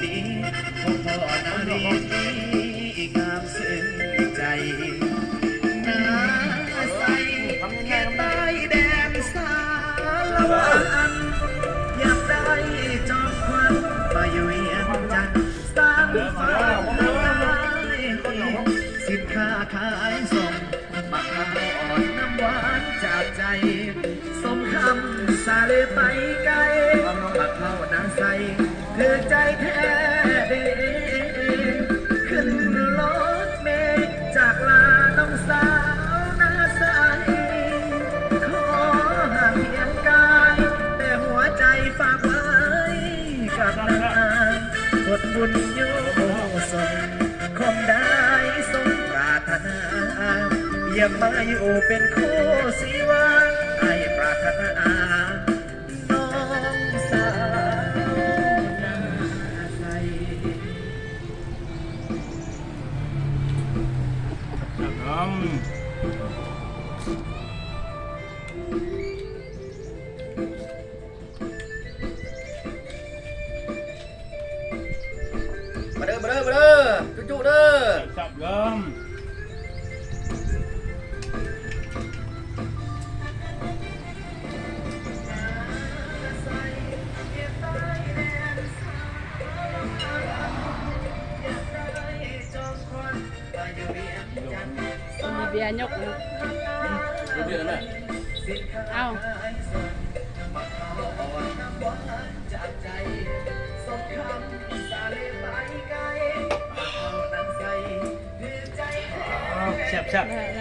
ดีพบพ่อนารีที่งามซึ้งใจนาใสแค่ใต้แดนสารวันอยากได้จอมควันมาอยู่เวียงจันทร์สร้างฝันสินค้าขายส่งมะพร้าวอ่อนน้ำหวานจากใจสมคำสาเลไปไกลปักเข้านางใสคือใจแท้เดขึ้นรถเมล์จากลาน้องสาวนาใสขอห่างเพียงกายแต่หัวใจฝากไว้กับนางกดบุญโยสนคงได้สมปรารถนาอย่ามาอยู่เป็นคู่สีวันไอปรารถนาน้องสาวนาใส มาเด้อมาเด้อมาเด้อจุ๊ๆเด้อ จับลม มีเบียร์ยกนะ รู้เรื่องไหม เอา แซ่บแซ่บ ได้